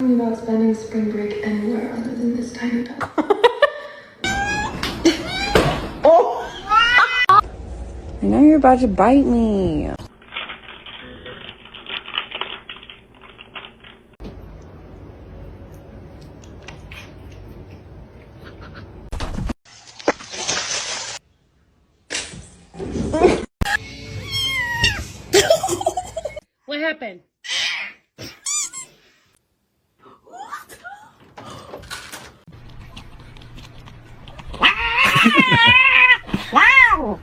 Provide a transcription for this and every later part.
I'm not spending spring break anywhere other than this tiny pet. I know you're about to bite me. What happened? Wow!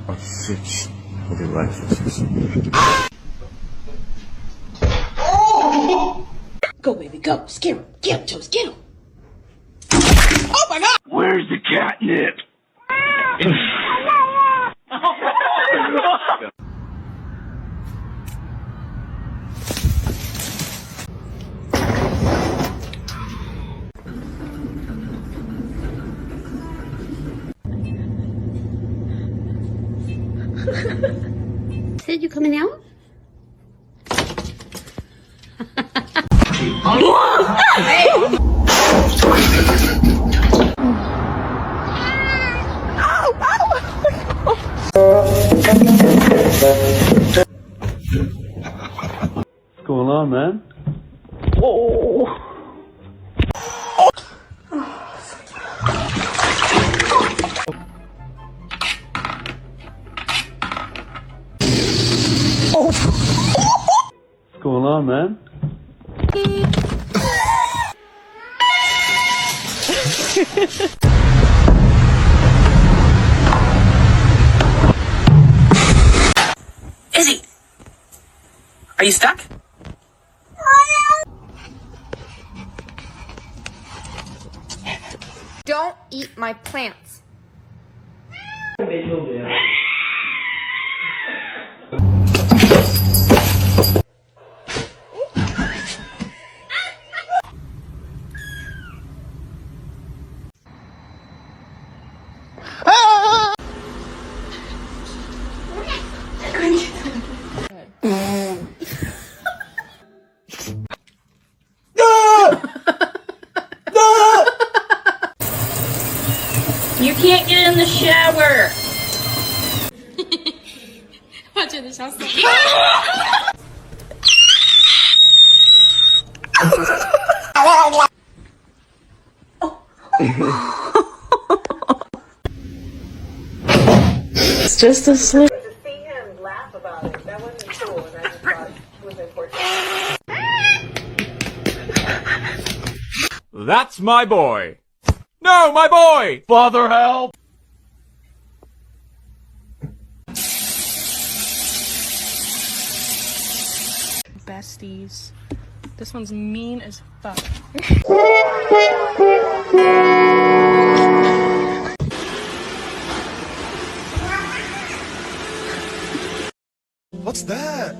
A fix of your life. Go, baby, go. Scare him. Get him, Toast. Get him. Oh, my God. Where's the catnip? Said you coming out? What's going on, man? What's going on, man? Izzy! Are you stuck? Don't eat my plants. You can't get in the shower. It's just a slip. To see him laugh about it, that wasn't cool, and I just thought it was important. That's my boy. No, my boy! Father, help! Besties. This one's mean as fuck. What's that?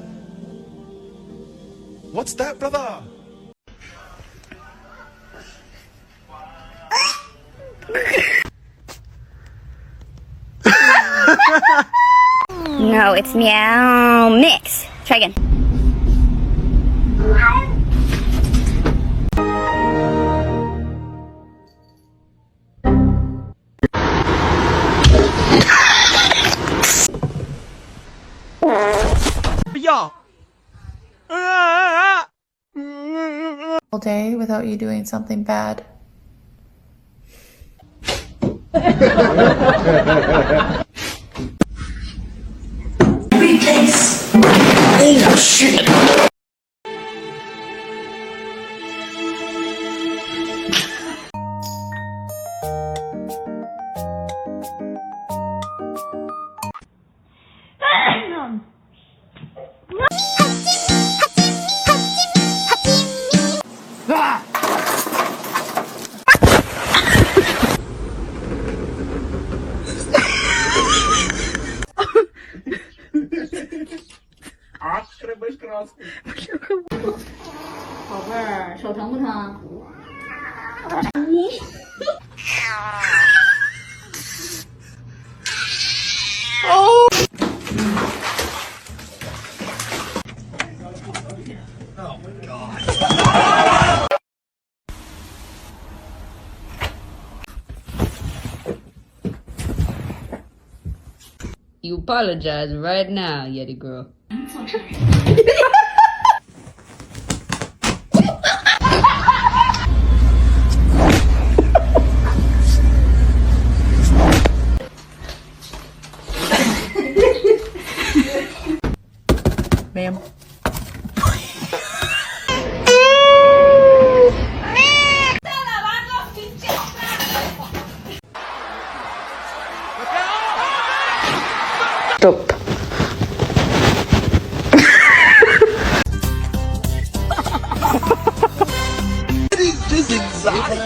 What's that, brother? No, it's meow mix. Try again. Yeah. All day without you doing something bad. Oh, shit! Треба краску. 儿，手疼不疼？You apologize right now, Yeti girl. Ma'am. Stop. Just exotic.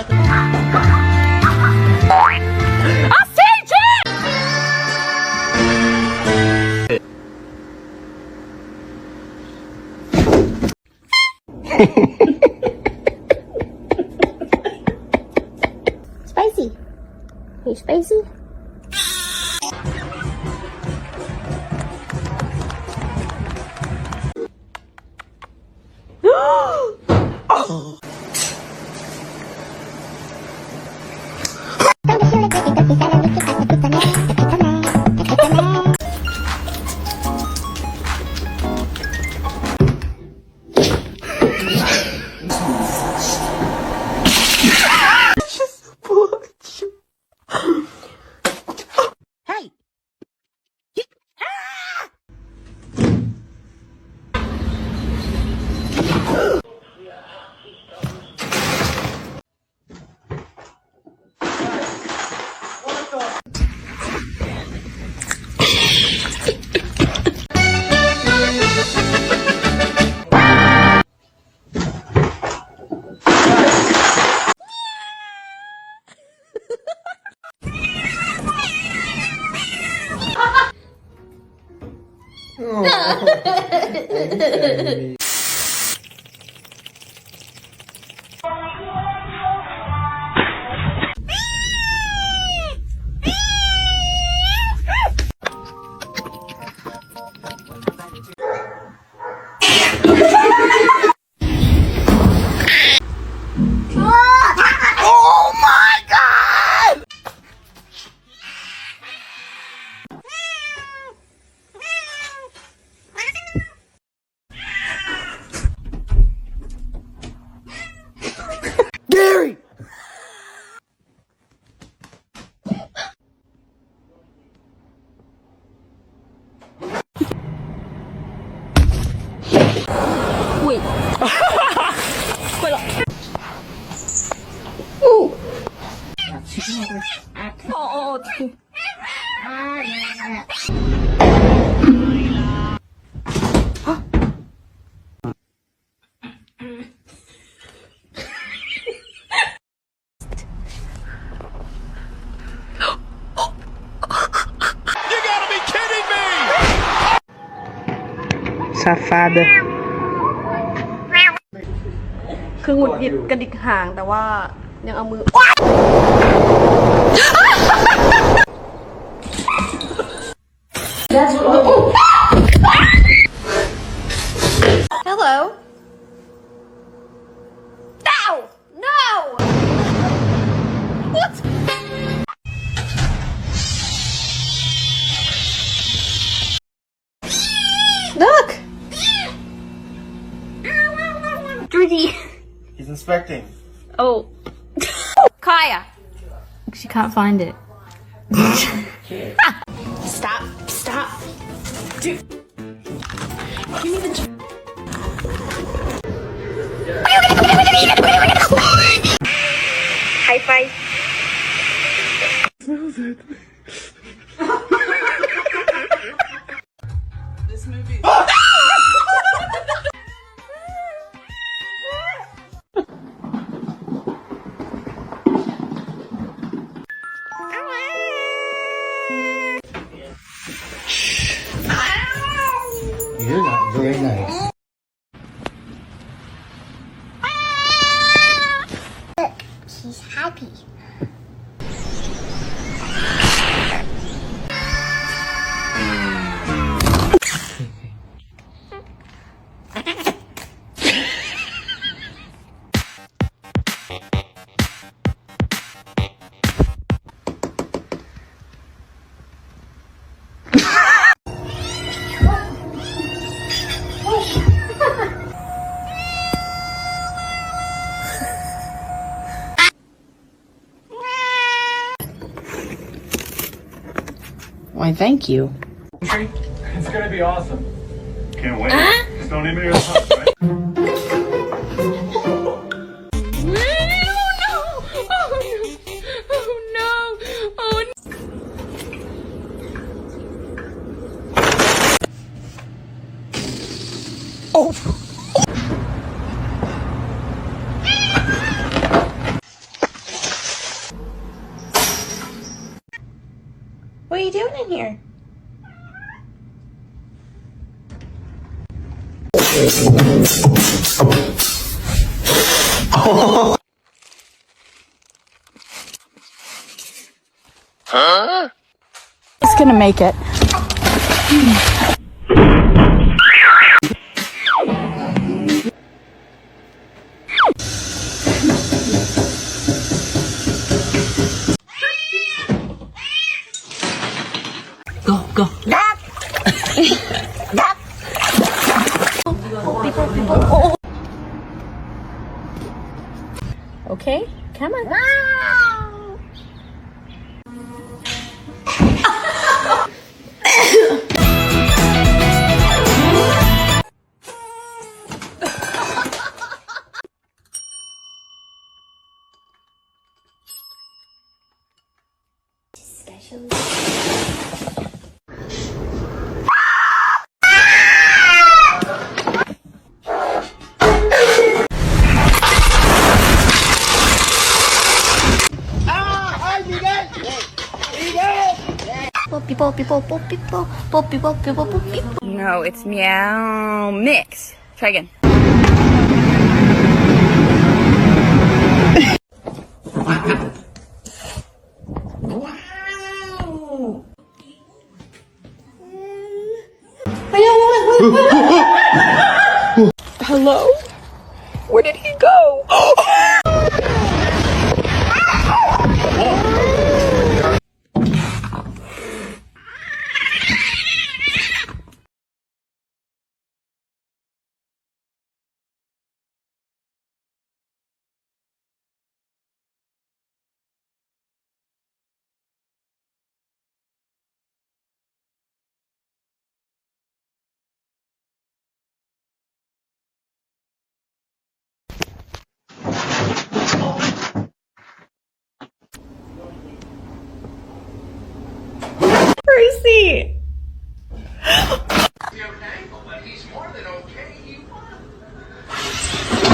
Spicy. Hey, spicy. Hey! Gary! Safada. คือหงุดหงิดกระดิกหางแต่ว่ายังเอามือ Hello? Ow! No! What? Look! Georgie. He's inspecting. Oh. Kaya! She can't find it. Stop. Stop. Dude. Give me the... High five. This movie. You're not very nice. he's happy. Why, thank you. It's gonna be awesome. Can't wait. Just don't even hear the hunt, right? What are you doing in here? It's gonna make it. Go. Okay, come on. No, it's meow mix. Try again. Hello? Where did he go?